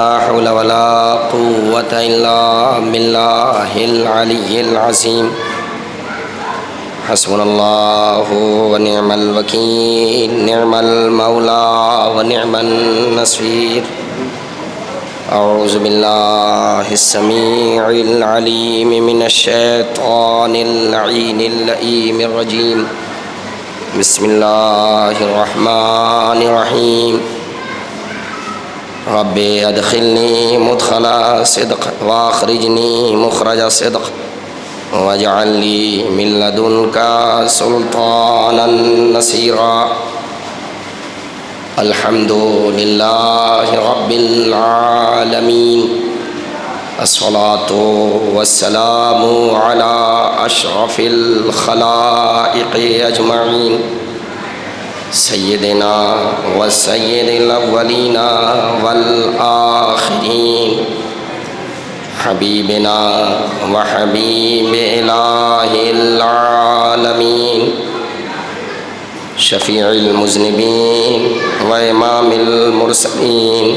لا حول ولا قوة إلا بالله العلي العظيم حسبنا الله ونعم الوكيل نعم المولى ونعم النصير أعوذ بالله السميع العليم من الشيطان اللعين اللئيم الرجيم بسم الله الرحمن الرحيم رب ادخلني مدخل صدق واخرجني مخرج صدق واجعل لي من لدنك سلطانا نصيرا الحمد لله رب العالمين الصلاة والسلام على أشرف الخلائق أجمعين سيدنا وسيد الأولين والآخرين حبيبنا وحبيب إله العالمين شفيع المذنبين وإمام المرسلين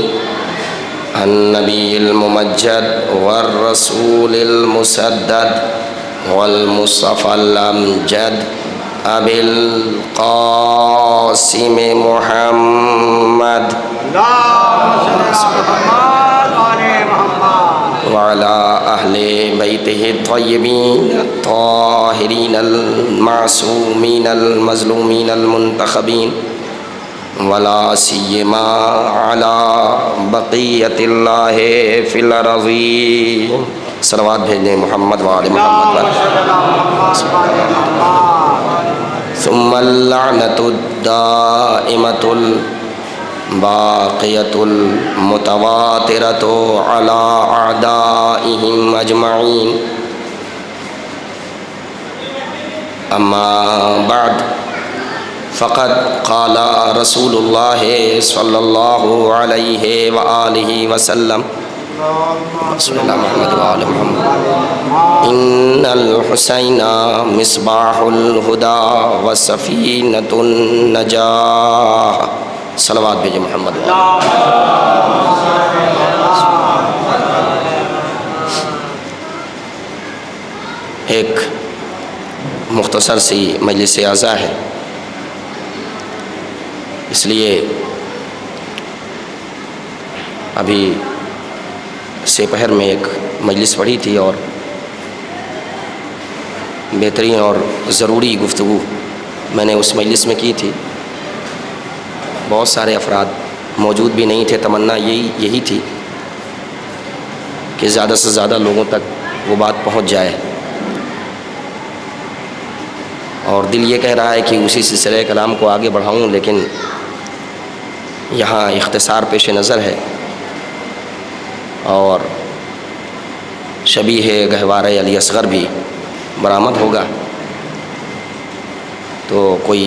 النبي الممجد والرسول المسدد والمصطفى الأمجد أبي القاسم محمد وعلى أهل بيته الطيبين الطاهرين المعصومين المظلومين المنتخبين ولا سيما على بقية الله في الأرضين صلوات بھیجیں محمد وآل محمد ثم اللعنة الدائمة الباقية المتواترة على أعدائهم أجمعين أما بعد فقد قال رسول الله صلى الله عليه وآله وسلم رسول الله محمد وآل محمد إن الحسين مصباح الهدى وسفينة النجاة صلوات بھیجیں محمد وآل ایک مختصر سی مجلس اعزا ہے، اس لیے ابھی سپہر میں ایک مجلس پڑھی تھی اور بہترین اور ضروری گفتگو میں نے اس مجلس میں کی تھی۔ بہت سارے افراد موجود بھی نہیں تھے، تمنا یہی تھی کہ زیادہ سے زیادہ لوگوں تک وہ بات پہنچ جائے، اور دل یہ کہہ رہا ہے کہ اسی سلسلہ کلام کو آگے بڑھاؤں، لیکن یہاں اختصار پیش نظر ہے اور شبیہ گہوارہ علی اصغر بھی برآمد ہوگا، تو کوئی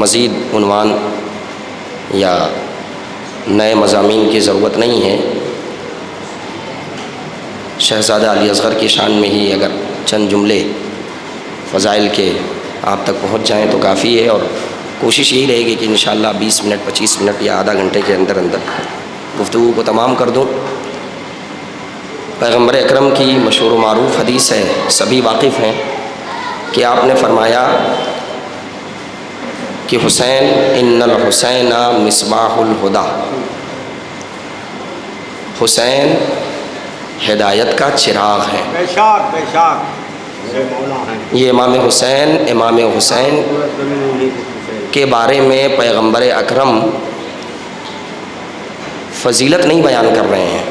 مزید عنوان یا نئے مضامین کی ضرورت نہیں ہے۔ شہزادہ علی اصغر کی شان میں ہی اگر چند جملے فضائل کے آپ تک پہنچ جائیں تو کافی ہے، اور کوشش یہی رہے گی کہ انشاءاللہ 20 منٹ 25 منٹ یا آدھا گھنٹے کے اندر گفتگو کو تمام کر دوں۔ پیغمبر اکرم کی مشہور و معروف حدیث ہے، سبھی واقف ہیں، کہ آپ نے فرمایا کہ حسین ان الحسین مصباح الہدی، حسین ہدایت کا چراغ ہے۔ یہ امام حسین کے بارے میں پیغمبر اکرم فضیلت نہیں بیان کر رہے ہیں،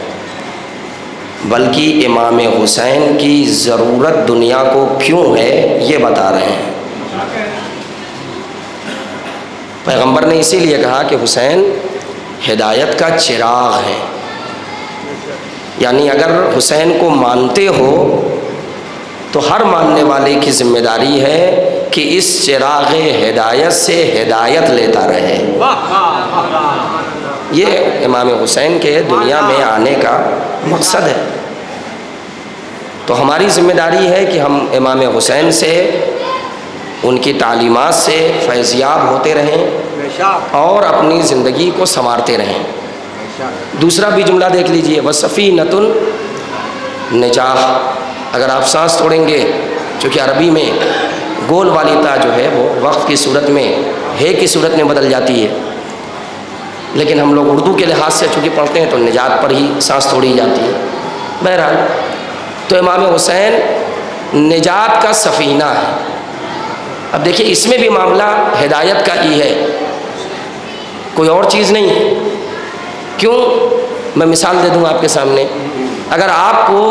بلکہ امام حسین کی ضرورت دنیا کو کیوں ہے یہ بتا رہے ہیں۔ پیغمبر نے اسی لیے کہا کہ حسین ہدایت کا چراغ ہے، یعنی اگر حسین کو مانتے ہو تو ہر ماننے والے کی ذمہ داری ہے کہ اس چراغ ہدایت سے ہدایت لیتا رہے۔ یہ امام حسین کے دنیا میں آنے کا مقصد ہے۔ تو ہماری ذمہ داری ہے کہ ہم امام حسین سے، ان کی تعلیمات سے فیضیاب ہوتے رہیں اور اپنی زندگی کو سنوارتے رہیں۔ دوسرا بھی جملہ دیکھ لیجئے، وَسَفِینَةٌ نجاح، اگر آپ سانس توڑیں گے، چونکہ عربی میں گول والی تا جو ہے وہ وقف کی صورت میں ہے کی صورت میں بدل جاتی ہے، لیکن ہم لوگ اردو کے لحاظ سے چونکہ پڑھتے ہیں تو نجات پر ہی سانس توڑی جاتی ہے۔ بہرحال تو امام حسین نجات کا سفینہ ہے۔ اب دیکھیے اس میں بھی معاملہ ہدایت کا ہی ہے، کوئی اور چیز نہیں ہے۔ کیوں؟ میں مثال دے دوں آپ کے سامنے، اگر آپ کو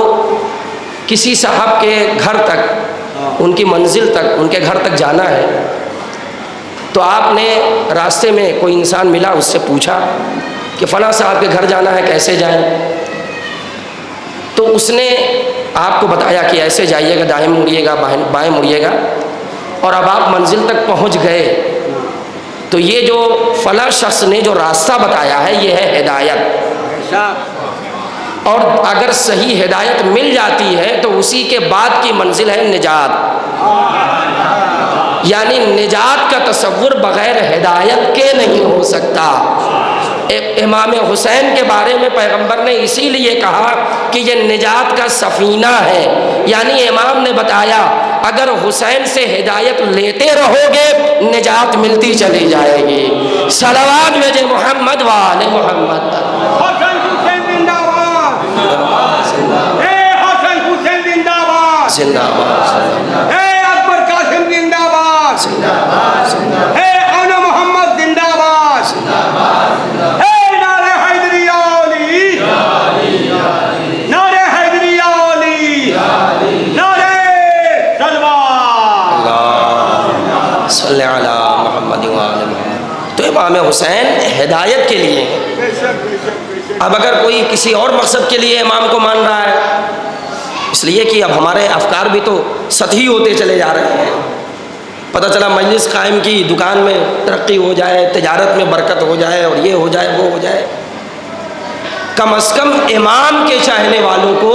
کسی صاحب کے گھر تک، ان کی منزل تک، ان کے گھر تک جانا ہے، تو آپ نے راستے میں کوئی انسان ملا، اس سے پوچھا کہ فلاں صاحب کے گھر جانا ہے، کیسے جائیں؟ تو اس نے آپ کو بتایا کہ ایسے جائیے گا، دائیں مڑیے گا، بائیں مڑیے گا، اور اب آپ منزل تک پہنچ گئے، تو یہ جو فلاں شخص نے جو راستہ بتایا ہے یہ ہے ہدایت۔ اور اگر صحیح ہدایت مل جاتی ہے تو اسی کے بعد کی منزل ہے نجات، یعنی نجات کا تصور بغیر ہدایت کے نہیں ہو سکتا۔ امام حسین کے بارے میں پیغمبر نے اسی لیے کہا کہ یہ نجات کا سفینہ ہے، یعنی امام نے بتایا اگر حسین سے ہدایت لیتے رہو گے نجات ملتی چلی جائے گی۔ صلوات بھیجے محمد وآل محمد۔ حسن حسین زندہ باد، اے حسن حسین زندہ باد، زندہ باد، اے اکبر قاسم زندہ باد، زندہ باد، اے انا محمد زندہ باد، اے نعرہ حیدری علی، نعرہ حیدری علی، نعرہ تلوار۔ اللہ صلی علی محمد وآل محمد۔ تو امام حسین ہدایت کے لیے ہیں۔ اب اگر کوئی کسی اور مقصد کے لیے امام کو مان رہا ہے، اس لیے کہ اب ہمارے افکار بھی تو سطحی ہوتے چلے جا رہے ہیں، پتہ چلا مجلس قائم کی، دکان میں ترقی ہو جائے، تجارت میں برکت ہو جائے، اور یہ ہو جائے وہ ہو جائے۔ کم از کم امام کے چاہنے والوں کو،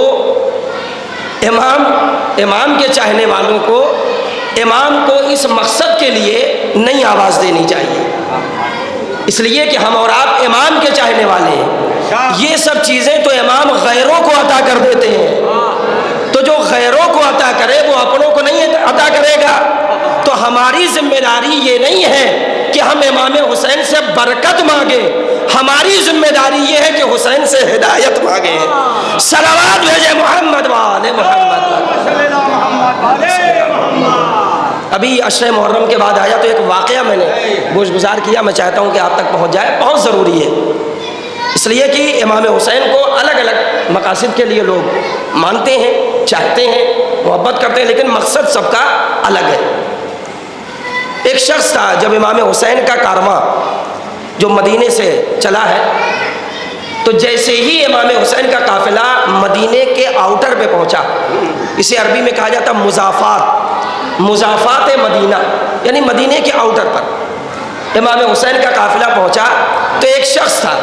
امام کے چاہنے والوں کو امام کو اس مقصد کے لیے نئی آواز دینی چاہیے، اس لیے کہ ہم اور آپ امام کے چاہنے والے ہیں۔ یہ سب چیزیں تو امام غیروں کو عطا کر دیتے ہیں، تو جو غیروں کو عطا کرے وہ اپنوں کو نہیں عطا کرے گا۔ تو ہماری ذمہ داری یہ نہیں ہے کہ ہم امام حسین سے برکت مانگیں، ہماری ذمہ داری یہ ہے کہ حسین سے ہدایت مانگیں۔ صلوات بھیجے محمد وآل محمد۔ ابھی عشر محرم کے بعد آیا تو ایک واقعہ میں نے گوش گزار کیا، میں چاہتا ہوں کہ آپ تک پہنچ جائے، بہت ضروری ہے، اس لیے کہ امام حسین کو الگ الگ مقاصد کے لیے لوگ مانتے ہیں، چاہتے ہیں، محبت کرتے ہیں، لیکن مقصد سب کا الگ ہے۔ ایک شخص تھا، جب امام حسین کا کارواں جو مدینے سے چلا ہے، تو جیسے ہی امام حسین کا قافلہ مدینے کے آؤٹر پہ پہنچا، اسے عربی میں کہا جاتا مضافات مدینہ، یعنی مدینے کے آؤٹر پر امام حسین کا قافلہ پہنچا، تو ایک شخص تھا،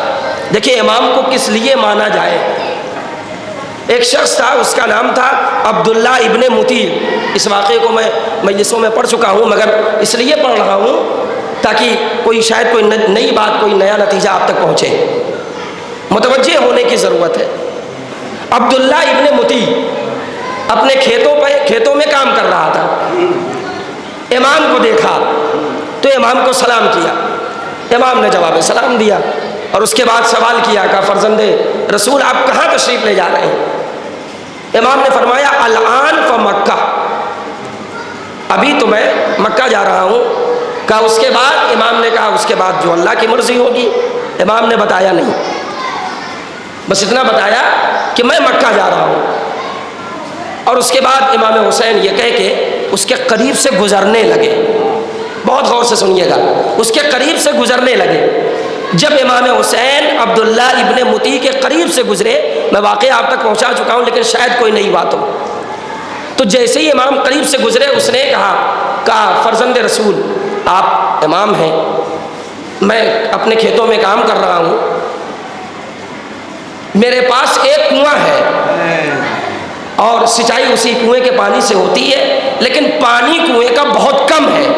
دیکھیں امام کو کس لیے مانا جائے، ایک شخص تھا، اس کا نام تھا عبداللہ ابن مطیع۔ اس واقعے کو میں مجلسوں میں پڑھ چکا ہوں، مگر اس لیے پڑھ رہا ہوں تاکہ کوئی شاید کوئی نئی بات، کوئی نیا نتیجہ آپ تک پہنچے، متوجہ ہونے کی ضرورت ہے۔ عبداللہ ابن مطیع اپنے کھیتوں میں کام کر رہا تھا، امام کو دیکھا تو امام کو سلام کیا، امام نے جواب سلام دیا، اور اس کے بعد سوال کیا کہ فرزند رسول آپ کہاں تشریف لے جا رہے ہیں؟ امام نے فرمایا الآن فمکہ، ابھی تو میں مکہ جا رہا ہوں۔ کہا اس کے بعد؟ امام نے کہا اس کے بعد جو اللہ کی مرضی ہوگی۔ امام نے بتایا نہیں، بس اتنا بتایا کہ میں مکہ جا رہا ہوں۔ اور اس کے بعد امام حسین یہ کہہ کے اس کے قریب سے گزرنے لگے، بہت غور سے سنیے گا، اس کے قریب سے گزرنے لگے۔ جب امام حسین عبداللہ ابن مطیع کے قریب سے گزرے، میں واقعہ آپ تک پہنچا چکا ہوں لیکن شاید کوئی نئی بات ہو، تو جیسے ہی امام قریب سے گزرے اس نے کہا فرزند رسول آپ امام ہیں، میں اپنے کھیتوں میں کام کر رہا ہوں، میرے پاس ایک کنواں ہے اور سینچائی اسی کنویں کے پانی سے ہوتی ہے، لیکن پانی کنویں کا بہت کم ہے،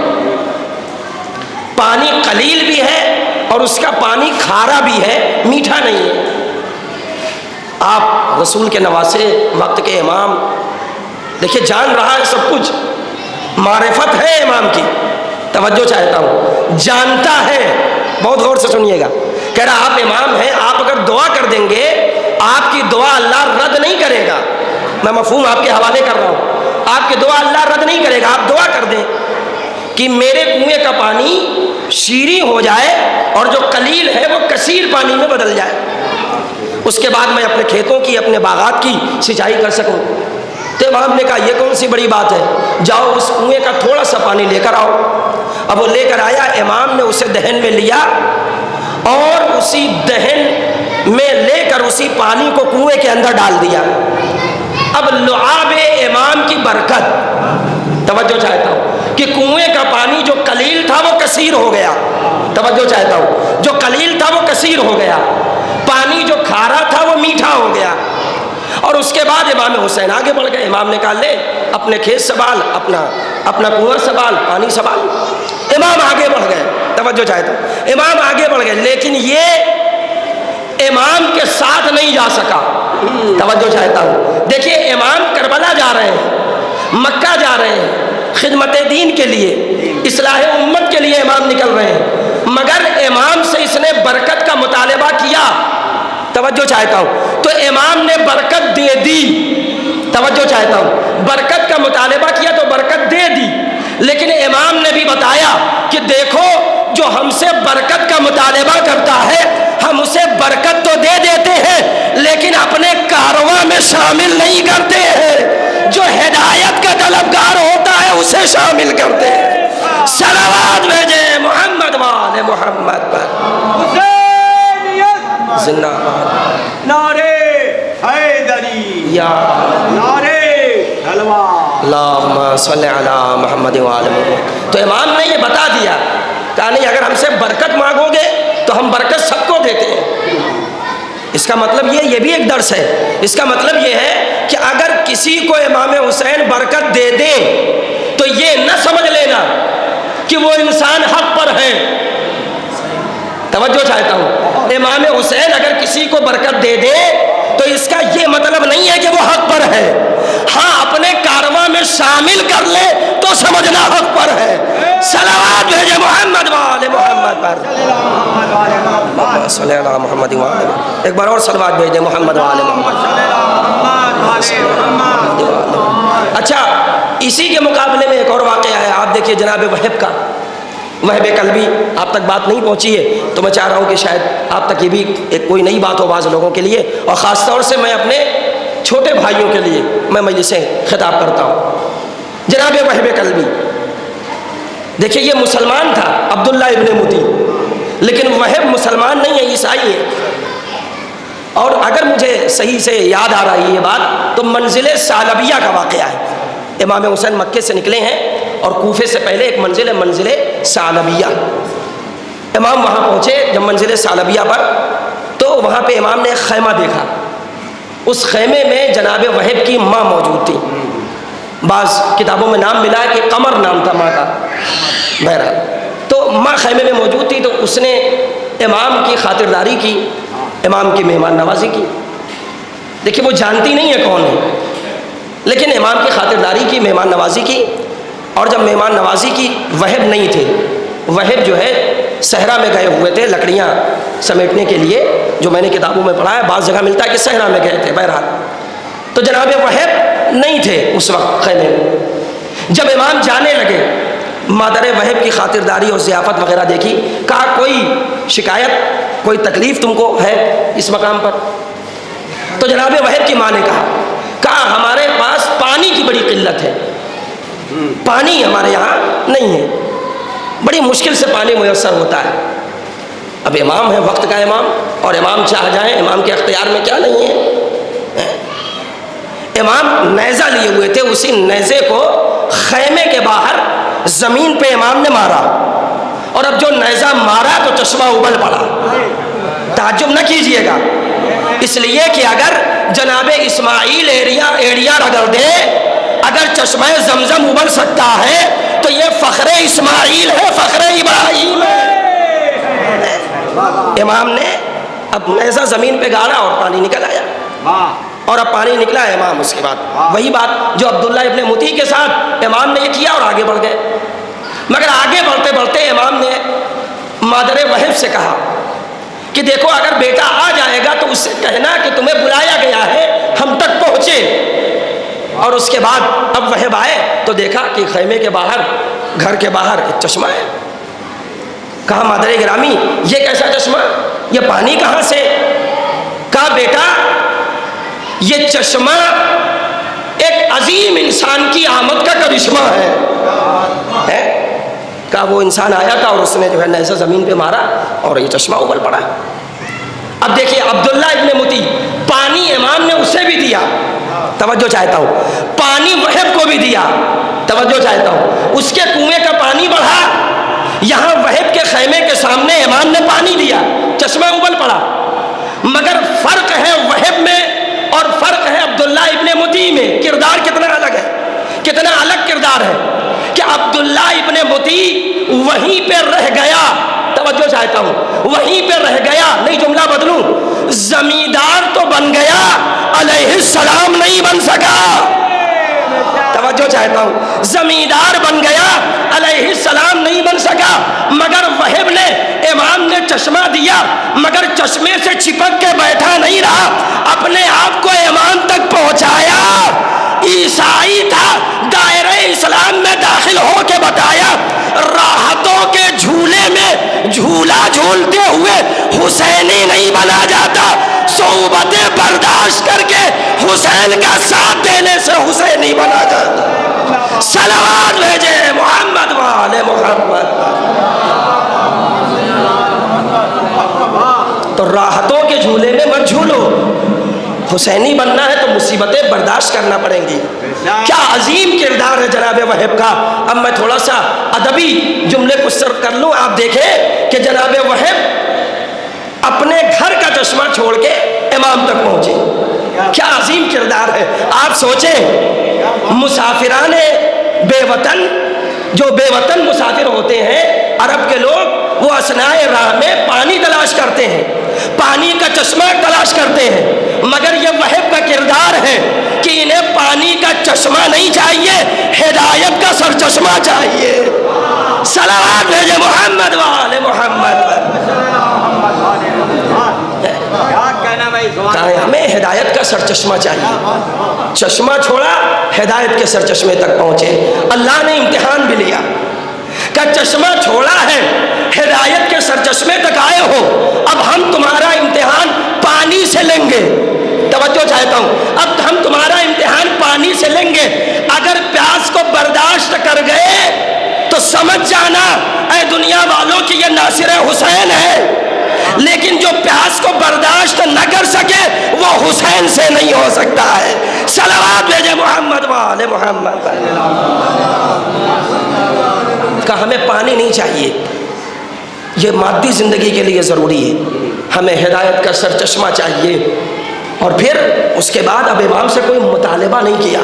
پانی قلیل بھی ہے اور اس کا پانی کھارا بھی ہے، میٹھا نہیں ہے۔ آپ رسول کے نواسے، وقت کے امام، دیکھیے جان رہا ہے سب کچھ، معرفت ہے امام کی، توجہ چاہتا ہوں، جانتا ہے، بہت غور سے سنیے گا، کہہ رہا آپ امام ہیں، آپ اگر دعا کر دیں گے آپ کی دعا اللہ رد نہیں کرے گا۔ میں مفہوم آپ کے حوالے کر رہا ہوں، آپ کی دعا اللہ رد نہیں کرے گا، آپ دعا کر دیں کہ میرے کنویں کا پانی شیریں ہو جائے اور جو قلیل ہے وہ کثیر پانی میں بدل جائے، اس کے بعد میں اپنے کھیتوں کی، اپنے باغات کی سینچائی کر سکوں۔ تو امام نے کہا یہ کون سی بڑی بات ہے، جاؤ اس کنویں کا تھوڑا سا پانی لے کر آؤ۔ اب وہ لے کر آیا، امام نے اسے دہن میں لیا اور اسی دہن میں لے کر اسی پانی کو کنویں کے اندر ڈال دیا۔ اب لعاب امام کی برکت، توجہ چاہتا ہوں، کہ کنویں کا پانی جو قلیل تھا وہ کثیر ہو گیا، توجہ چاہتا ہوں، جو قلیل تھا وہ کثیر ہو گیا، پانی جو کھارا تھا وہ میٹھا ہو گیا۔ اور اس کے بعد امام حسین آگے بڑھ گئے، امام نے کہا لے اپنے کھیت سنبھال، اپنا کنواں سنبھال، پانی سنبھال۔ امام آگے بڑھ گئے، توجہ چاہتا ہوں، امام آگے بڑھ گئے، لیکن یہ امام کے ساتھ نہیں جا سکا، توجہ چاہتا ہوں۔ دیکھیے امام کربلا جا رہے ہیں، مکہ جا رہے ہیں، خدمت دین کے لیے، اصلاح امت کے لیے امام نکل رہے ہیں، مگر امام سے اس نے برکت کا مطالبہ کیا، توجہ چاہتا ہوں، تو امام نے برکت دے دی، توجہ چاہتا ہوں، برکت کا مطالبہ کیا تو برکت دے دی، لیکن امام نے بھی بتایا کہ دیکھو جو ہم سے برکت کا مطالبہ کرتا ہے ہم اسے برکت تو دے دیتے ہیں لیکن اپنے کارواں میں شامل نہیں کرتے ہیں، جو ہدایت کا طلبگار ہوتا ہے اسے شامل کرتے ہیں۔ صلوات بھیجیں محمد والے محمد پر، حسینیت، زندہ باد، نعرے حیدری، یا نعرے تلوار، اللہم صلی علی محمد وآل محمد۔ تو امام نے یہ بتا دیا، کہا نہیں اگر ہم سے برکت مانگو گے تو ہم برکت سب کو دیتے ہیں۔ اس کا مطلب یہ بھی ایک درس ہے، اس کا مطلب یہ ہے کہ اگر کسی کو امام حسین برکت دے دیں تو یہ نہ سمجھ لینا کہ وہ انسان حق پر ہے، توجہ چاہتا ہوں، امام حسین اگر کسی کو برکت دے دے تو اس کا یہ مطلب نہیں ہے کہ وہ حق پر ہے، ہاں اپنے کارواں میں شامل کر لے تو سمجھنا حق پر ہے۔ صلوات بھیجے محمد والے محمد پر، اللہم صلی علی محمد والے محمد۔ ایک بار اور صلوات بھیجے محمد والے محمد۔ اچھا اسی کے مقابلے میں ایک اور واقعہ ہے، آپ دیکھیے جناب وہب کا، وہب کلبی، آپ تک بات نہیں پہنچی ہے تو میں چاہ رہا ہوں کہ شاید آپ تک یہ بھی ایک کوئی نئی بات ہو بعض لوگوں کے لیے، اور خاص طور سے میں اپنے چھوٹے بھائیوں کے لیے میں مجلسیں خطاب کرتا ہوں۔ جناب وہب کلبی، دیکھیے یہ مسلمان تھا عبداللہ ابن متی، لیکن وہب مسلمان نہیں ہے، عیسائی ہے، اور اگر مجھے صحیح سے یاد آ رہی ہے یہ بات تو منزل ثعلبیہ کا واقعہ ہے۔ امام حسین مکے سے نکلے ہیں اور کوفے سے پہلے ایک منزل ہے منزل ثعلبیہ، امام وہاں پہنچے جب منزل ثعلبیہ پر تو وہاں پہ امام نے ایک خیمہ دیکھا، اس خیمے میں جناب وہب کی ماں موجود تھی، بعض کتابوں میں نام ملا ہے کہ قمر نام تھا ماں کا، بہرحال تو ماں خیمے میں موجود تھی، تو اس نے امام کی خاطرداری کی، امام کی مہمان نوازی کی۔ دیکھیے وہ جانتی نہیں ہے کون ہے، لیکن امام کی خاطرداری کی، مہمان نوازی کی، اور جب مہمان نوازی کی وہب نہیں تھے، وہب جو ہے صحرا میں گئے ہوئے تھے لکڑیاں سمیٹنے کے لیے، جو میں نے کتابوں میں پڑھا ہے بعض جگہ ملتا ہے کہ صحرا میں گئے تھے، بہرحال تو جناب وہب نہیں تھے اس وقت خیمے میں۔ جب امام جانے لگے مادر وہب کی خاطرداری اور ضیافت وغیرہ دیکھی، کہا کوئی شکایت، کوئی تکلیف تم کو ہے اس مقام پر؟ تو جناب وہب کی ماں نے کہا ہمارے پاس پانی کی بڑی قلت ہے، پانی ہمارے یہاں نہیں ہے، بڑی مشکل سے پانی میسر ہوتا ہے۔ اب امام ہے، وقت کا امام، اور امام چاہ جائیں، امام کے اختیار میں کیا نہیں ہے۔ امام نیزہ لیے ہوئے تھے، اسی نیزے کو خیمے کے باہر زمین پہ امام نے مارا، اور اب جو نیزہ مارا تو چشمہ ابل پڑا۔ تعجب نہ کیجئے گا، اس لیے کہ اگر جناب اسماعیل ایڑیا رگڑ دے، اگر چشمہ زمزم ابل سکتا ہے تو یہ فخر اسماعیل ہے، فخر ابراہیم ہے۔ امام نے اب نیزہ زمین پہ گاڑا اور پانی نکل آیا، اور اب پانی نکلا ہے امام اس کے بعد وہی بات جو عبداللہ ابن مطیع کے ساتھ امام نے یہ کیا اور آگے بڑھ گئے. مگر آگے بڑھتے بڑھتے امام نے مادر وہب سے کہا کہ دیکھو اگر بیٹا آ جائے گا تو اس سے کہنا کہ تمہیں بلایا گیا ہے، ہم تک پہنچے. اور اس کے بعد اب وہب آئے تو دیکھا کہ خیمے کے باہر، گھر کے باہر ایک چشمہ ہے. کہا مادر گرامی یہ کیسا چشمہ، یہ پانی کہاں سے؟ کہا بیٹا یہ چشمہ ایک عظیم انسان کی آمد کا کرشمہ ہے. کہا وہ انسان آیا تھا اور اس نے جو ہے نیزہ زمین پہ مارا اور یہ چشمہ ابل پڑا. اب دیکھیے عبداللہ ابن مطیع، پانی امام نے اسے بھی دیا، توجہ چاہتا ہوں، پانی وہب کو بھی دیا، توجہ چاہتا ہوں. اس کے کنویں کا پانی بڑھا، یہاں وہب کے خیمے کے سامنے امام نے پانی دیا، چشمہ ابل پڑا. مگر فرق ہے وہب میں اور فرق ہے عبداللہ ابن مطیع میں. کردار کتنا الگ ہے، کتنا الگ کردار ہے کہ عبداللہ ابن مطیع وہیں پہ رہ گیا، توجہ چاہتا ہوں، وہیں پہ رہ گیا. نہیں جملہ بدلوں، زمیندار تو بن گیا، علیہ السلام نہیں بن سکا. توجہ چاہتا ہوں، زمیندار بن گیا، علیہ السلام نہیں بن سکا. مگر وہب نے، امام نے چشمہ دیا مگر چشمے سے چپک کے بیٹھا نہیں رہا، اپنے آپ کو امام تک پہنچایا. عیسائی تھا، دائرہ اسلام میں داخل ہو کے بتایا راحتوں کے جھولے میں جھولا جھولتے ہوئے حسینی نہیں بنا جاتا، صعوبتیں برداشت کر کے حسین کا ساتھ دینے سے حسینی بنا جاتا. صلوات بھیجے محمد والے محمد. تو راحتوں کے جھولے میں مت جھولو، حسینی بننا ہے تو مصیبتیں برداشت کرنا پڑیں گی. کیا عظیم کردار ہے جناب وہب کا. اب میں تھوڑا سا ادبی جملے کو سرد کر لوں. آپ دیکھیں کہ جناب وہب اپنے گھر کا چشمہ چھوڑ کے امام تک پہنچے، کیا عظیم کردار ہے. آپ سوچیں مسافران بے وطن، جو بے وطن مسافر ہوتے ہیں عرب کے لوگ، وہ اثنائے راہ میں پانی تلاش کرتے ہیں، پانی کا چشمہ تلاش کرتے ہیں. مگر یہ وہب کا کردار ہے کہ انہیں پانی کا چشمہ نہیں چاہیے، ہدایت کا سر چشمہ چاہیے. صلوات بھیجے محمد والے محمد. ہمیں ہدایت کا سر چشمہ چاہیے. چشمہ چھوڑا، ہدایت کے سر چشمے تک پہنچے. اللہ نے امتحان بھی لیا کہ چشمہ چھوڑا ہے، ہدایت کے سر چشمے تک آئے ہو، اب ہم تمہارا امتحان پانی سے لیں گے. توجہ چاہتا ہوں، اب ہم تمہارا امتحان پانی سے لیں گے. اگر پیاس کو برداشت کر گئے تو سمجھ جانا اے دنیا والوں کہ یہ ناصر حسین ہے. لیکن جو پیاس کو برداشت نہ کر سکے وہ حسین سے نہیں ہو سکتا ہے. صلوات بھیجے محمد والے محمد. کہ ہمیں پانی نہیں چاہیے، یہ مادی زندگی کے لیے ضروری ہے، ہمیں ہدایت کا سر چشمہ چاہیے. اور پھر اس کے بعد اب امام سے کوئی مطالبہ نہیں کیا.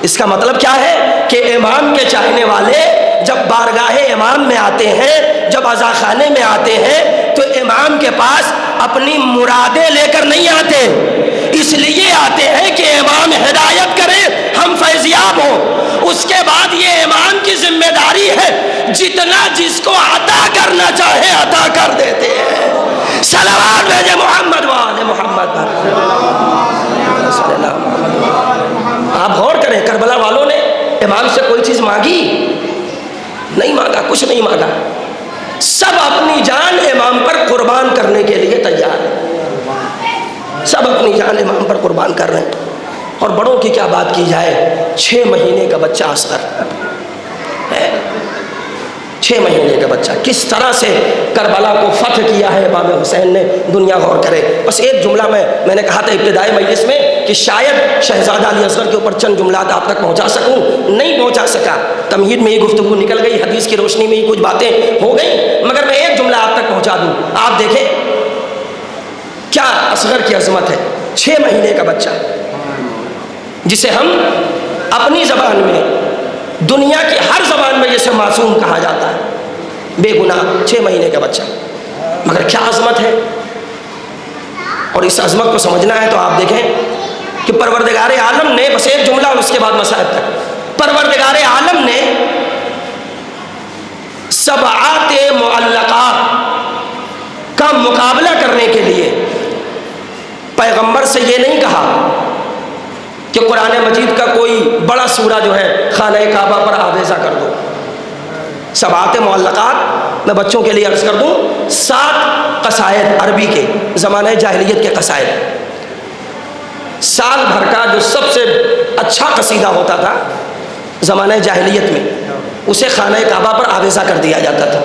اس کا مطلب کیا ہے کہ امام کے چاہنے والے جب بارگاہ امام میں آتے ہیں، جب عزا خانے میں آتے ہیں تو امام کے پاس اپنی مرادیں لے کر نہیں آتے، اس لیے آتے ہیں کہ امام ہدایت کرے، ہم فیضیاب ہوں. اس کے بعد یہ امام کی ذمہ داری ہے جتنا جس کو عطا کرنا چاہے عطا کر دیتے ہیں. صلوات بھیجے محمد والے محمد. آپ غور کریں، کربلا والوں نے امام سے کوئی چیز مانگی نہیں، مانگا، کچھ نہیں مانگا. سب اپنی جان امام پر قربان کرنے کے لیے تیار ہیں، سب اپنی جان امام پر قربان کر رہے ہیں. اور بڑوں کی کیا بات کی جائے، 6 مہینے کا بچہ اصغر ہے، 6 مہینے کا بچہ کس طرح سے کربلا کو فتح کیا ہے امام حسین نے، دنیا غور کرے. بس ایک جملہ میں نے کہا تھا ابتدائی مجلس میں کہ شاید شہزادہ علی اصغر کے اوپر چند جملات آپ تک پہنچا سکوں، نہیں پہنچا سکا. تمہید میں یہ گفتگو نکل گئی، حدیث کی روشنی میں یہ کچھ باتیں ہو گئیں، مگر میں ایک جملہ آپ تک پہنچا دوں. آپ دیکھیں کیا اصغر کی عظمت ہے. 6 مہینے کا بچہ جسے ہم اپنی زبان میں، دنیا کی ہر زبان میں جسے معصوم کہا جاتا ہے، بے گناہ 6 مہینے کا بچہ. مگر کیا عظمت ہے، اور اس عظمت کو سمجھنا ہے تو آپ دیکھیں کہ پروردگار عالم نے، بس ایک جملہ اور اس کے بعد مصائب تک، پروردگار عالم نے سبعات معلقات کا مقابلہ کرنے کے لیے پیغمبر سے یہ نہیں کہا کہ قرآن مجید کا کوئی بڑا سورہ جو ہے خانہ کعبہ پر آویزہ کر دو۔ سبعات معلقات میں بچوں کے لیے عرض کر دوں، 7 قصائد عربی کے زمانہ جاہلیت کے قصائد، سال بھر کا جو سب سے اچھا قصیدہ ہوتا تھا زمانہ جاہلیت میں، اسے خانہ کعبہ پر آویزہ کر دیا جاتا تھا،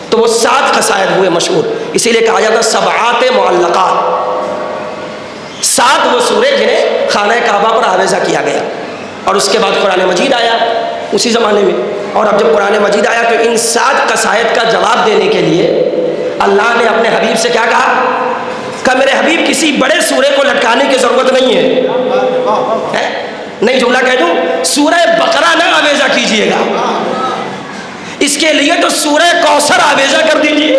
تو وہ 7 قصائد ہوئے مشہور، اسی لیے کہا جاتا سبعات معلقات، 7 وہ سورے جنہیں خانہ کعبہ پر آویزہ کیا گیا۔ اور اس کے بعد قرآن مجید آیا اسی زمانے میں، اور اب جب قرآن مجید آیا تو ان 7 قصائد کا جواب دینے کے لیے اللہ نے اپنے حبیب سے کیا کہا کہ میرے حبیب کسی بڑے سورے کو لٹکانے کی ضرورت نہیں ہے، نہیں جملہ کہہ دوں، سورہ بقرہ نہ آویزہ کیجئے گا، اس کے لیے تو سورہ کوثر آویزہ کر دیجئے۔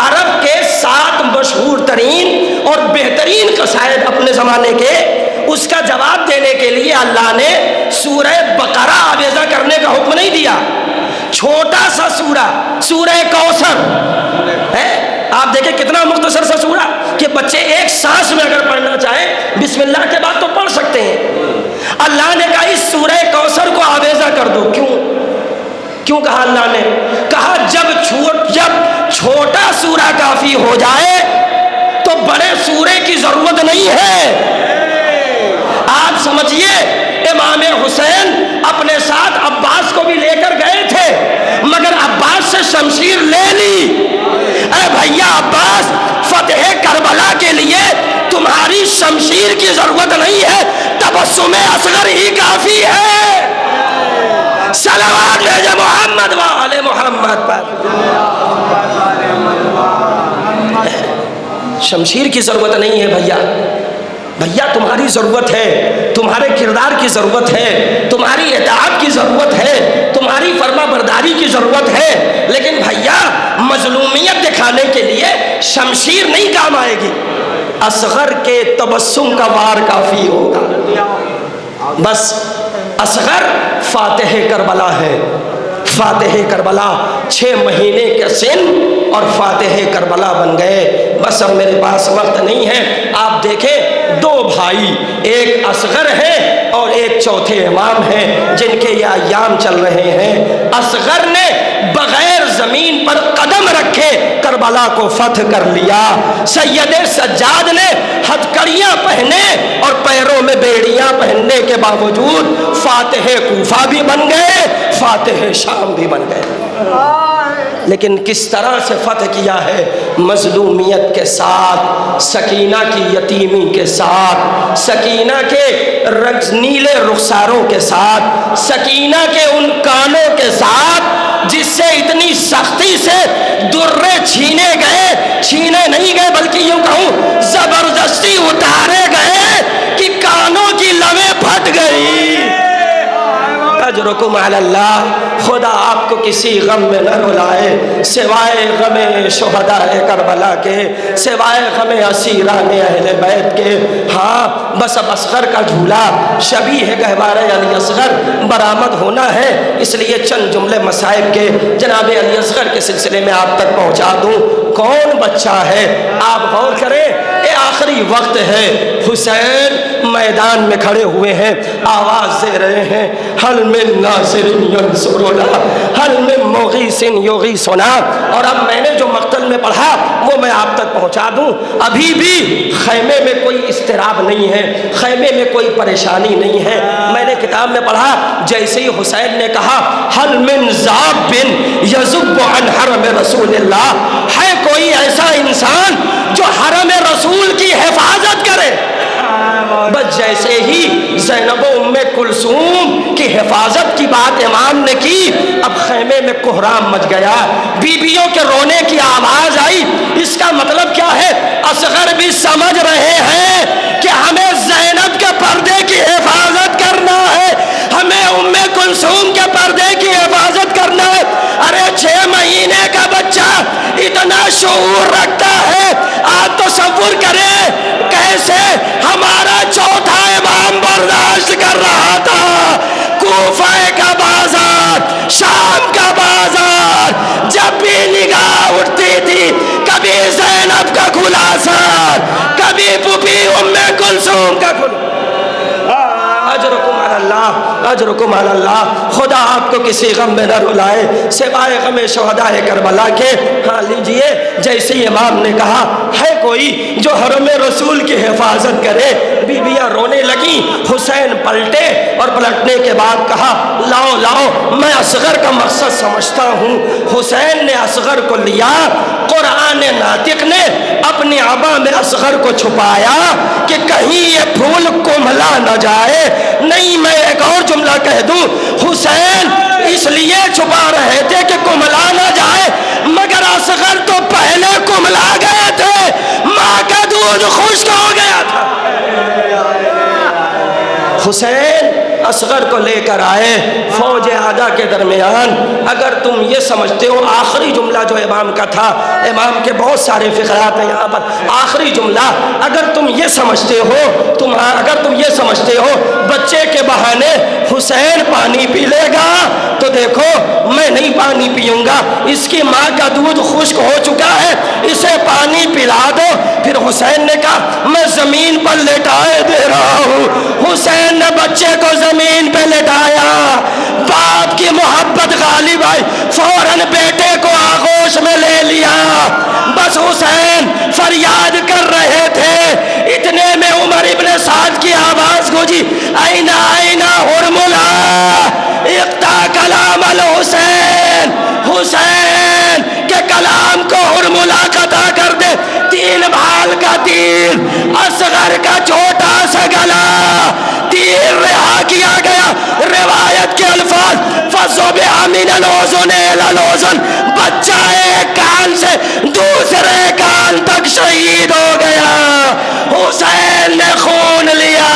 عرب کے 7 مشہور ترین اور بہترین قصائد اپنے زمانے کے، اس کا جواب دینے کے لیے اللہ نے سورہ بقرہ آویزہ کرنے کا حکم نہیں دیا، چھوٹا سا سورہ سورہ کوثر ہے، آپ دیکھیں کتنا مختصر سا سورہ کہ بچے ایک سانس میں اگر پڑھنا چاہیں بسم اللہ کے بعد تو پڑھ سکتے ہیں۔ اللہ نے کہا اس سورہ کوثر کو آویزہ کر دو، کیوں کہا اللہ نے؟ کہا جب چھوٹا سورہ کافی ہو جائے تو بڑے سورے کی ضرورت نہیں ہے۔ آپ سمجھیے امام حسین اپنے ساتھ عباس کو بھی لے کر گئے تھے، مگر عباس سے شمشیر لے لی۔ اے بھیا عباس، فتح کربلا کے لیے تمہاری شمشیر کی ضرورت نہیں ہے، تبسم اصغر ہی کافی ہے۔ صلوات بھیجے محمد و آل محمد پر۔ شمشیر کی ضرورت نہیں ہے بھیا تمہاری ضرورت ہے، تمہارے کردار کی ضرورت ہے، تمہاری اطاعت کی ضرورت ہے، تمہاری فرما برداری کی ضرورت ہے، لیکن بھیا مظلومیت دکھانے کے لیے شمشیر نہیں کام آئے گی، اصغر کے تبسم کا وار کافی ہوگا۔ بس اصغر فاتح کربلا ہے، فاتح کربلا 6 مہینے کے سن اور فاتح کربلا بن گئے۔ بس اب میرے پاس وقت نہیں ہے، آپ دیکھیں 2 بھائی، ایک اصغر ہے اور ایک چوتھے امام ہیں جن کے یہ ایام چل رہے ہیں۔ اصغر نے بغیر زمین پر قدم رکھے کربلا کو فتح کر لیا، سید سجاد نے ہتھکڑیاں پہنے اور پیروں میں بیڑیاں پہننے کے باوجود فاتح کوفہ بھی بن گئے، فاتح شام بھی بن گئے۔ لیکن کس طرح سے فتح کیا ہے؟ مظلومیت کے ساتھ، سکینہ کی یتیمی کے ساتھ، سکینہ کے نیلے رخساروں کے ساتھ، سکینہ کے ان کانوں کے ساتھ جس سے اتنی سختی سے درے چھینے نہیں گئے بلکہ یوں کہوں زبردستی اتارے گئے کہ کانوں کی لویں پھٹ گئی۔ اجرکم علی اللہ، خدا آپ کو کسی غم میں نہ رلائے سوائے غم شہداء کربلا کے، سوائے غم اسیران اہل بیت کے۔ ہاں بس اب اصغر کا جھولا شبیہ گہوارہ علی اصغر برآمد ہونا ہے، اس لیے چند جملے مصائب کے جناب علی اصغر کے سلسلے میں آپ تک پہنچا دوں۔ کون بچہ ہے؟ آپ غور کریں، یہ آخری وقت ہے، حسین میدان میں کھڑے ہوئے ہیں، آواز دے رہے ہیں حل من ناصر ینصرنا حل من مغیث یغیثنا، اور اب میں نے جو مقتل میں پڑھا وہ میں آپ تک پہنچا دوں۔ ابھی بھی خیمے میں کوئی اضطراب نہیں ہے، خیمے میں کوئی پریشانی نہیں ہے۔ میں نے کتاب میں پڑھا جیسے ہی حسین نے کہا حل من ذاب یذب عن حرم رسول اللہ، ہے کوئی ایسا انسان جو حرم رسول کی حفاظت کرے؟ بس جیسے ہی زینب و ام کلثوم کی حفاظت کی بات امام نے کی، اب خیمے میں کوہرام مچ گیا، بیویوں کے رونے کی آواز آئی۔ اس کا مطلب کیا ہے؟ اصغر بھی سمجھ رہے ہیں کہ ہمیں زینب کے پردے کی حفاظت کرنا ہے، ہمیں ام کلثوم کے پردے کی حفاظت کرنا ہے۔ ارے 6 مہینے کا بچہ کتنا شعور رکھتا ہے. آپ تصور کریں کیسے ہمارا چوتھا امام برداشت کر رہا تھا. کوفہ کا بازار، شام کا بازار، جب بھی نگاہ اٹھتی تھی کبھی زینب کا کھلا سار، کبھی پھوپھی ام کلثوم کا کھلا. اجرکم علی اللہ، اجرکم علی اللہ. خدا آپ کو کسی غم میں نہ رلائے سوائے غم شہدائے کربلا کے. ہاں لیجئے، جیسے امام نے کہا ہے کوئی جو حرم رسول کی حفاظت کرے. بیویاں رونے لگیں. حسین پلٹے اور پلٹنے کے بعد کہا لاؤ لاؤ، میں اصغر کا مقصد سمجھتا ہوں. حسین نے اصغر کو لیا. قرآن ناطق نے اپنی عبا میں اصغر کو چھپایا کہ کہیں یہ پھول کملا نہ جائے. نہیں، میں ایک اور جملہ کہہ دوں، حسین اس لیے چھپا رہے تھے کہ کملا نہ جائے، مگر اصغر تو پہلے کملا گئے تھے، ماں کا دودھ خشک ہو گیا تھا. حسین اصغر کو لے کر آئے فوج اعداء کے درمیان. اگر تم یہ سمجھتے ہو، آخری جملہ جو امام کا تھا، امام کے بہت سارے فقرات ہیں یہاں پر، آخری جملہ، اگر تم یہ سمجھتے ہو بچے کے بہانے حسین پانی پی لے گا تو دیکھو میں نہیں پانی پیوں گا، اس کی ماں کا دودھ خشک ہو چکا ہے، اسے پانی پلا دو. پھر حسین نے کہا میں زمین پر لٹائے دے رہا ہوں. حسین نے بچے کو زمین پہ لٹایا. باپ کی محبت غالب آئی، فوراً بیٹے کو آغوش میں لے لیا. بس حسین فریاد کر رہے تھے، اتنے میں عمر ابن سعد کی آواز گونجی اینا اینا ہرملا اقطع کلام الحسین. حسین کے کلام کو ہرملا قطع کر دے. 3 بھال کا تیر، اصغر کا چھوٹا سا گلا، تیر رہا کیا گیا. روایت کے الفاظ فَصُبِحَ مِنَ الْأُذُنِ إِلَى الْأُذُنِ، بچہ ایک کان سے دوسرے کان تک شہید ہو گیا. حسین نے خون لیا.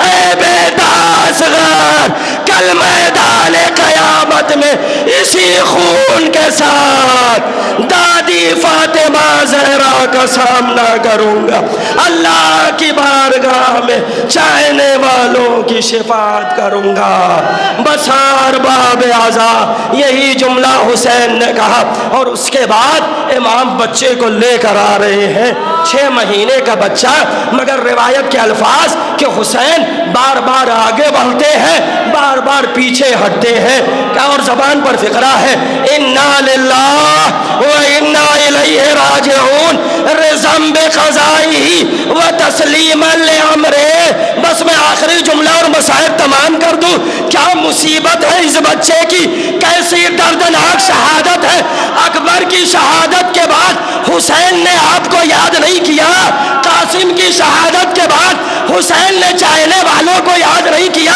اے بیٹا اصغر، کل میدان قیامت میں اسی خون کے ساتھ دادی فاطمہ زہرا کا سامنا کروں گا. اللہ کی بارگاہ میں چاہنے والوں کی شفاعت کروں گا. بسار باب اعزا، یہی جملہ حسین نے کہا. اور اس کے بعد امام بچے کو لے کر آ رہے ہیں، 6 مہینے کا بچہ، مگر روایت کے الفاظ کہ حسین بار بار آگے بڑھتے ہیں، بار بار پیچھے ہٹتے ہیں. اور زبان پر فقرہ ہے انا للہ و انا الیہ راجعون، رضم بقضائہ و تسلیما لامرہ. بس میں آخری جملہ اور مسائل تمام کر دوں. کیا مصیبت ہے اس بچے کی، کیسی دردناک شہادت ہے. اکبر کی شہادت کے بعد حسین نے آپ کو یاد نہیں کیا. قاسم کی شہادت کے بعد حسین نے چاہنے والوں کو یاد نہیں کیا.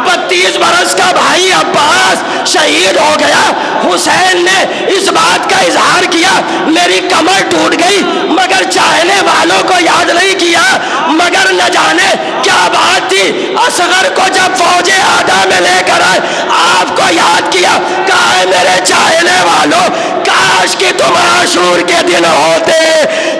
32 برس کا بھائی عباس شہید ہو گیا. حسین نے اس بات کا اظہار کیا میری کمر ٹوٹ گئی، مگر چاہنے والوں کو یاد نہیں کیا. مگر نہ جانے کیا بات تھی، اصغر کو جب فوج اعداء میں لے کر آئے آپ کو یاد کیا. کہا ہے میرے چاہنے والوں، کاش کہ تم عاشور کے دن ہوتے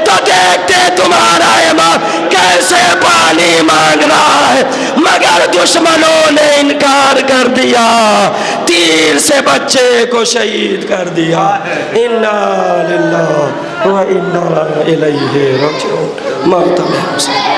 تو دیکھتے تمہارا امام کیسے پانی مانگ رہا ہے، مگر دشمنوں نے انکار کر دیا، تیر سے بچے کو شہید کر دیا. انا للہ و انا الیہ راجعون. ماتم حسین.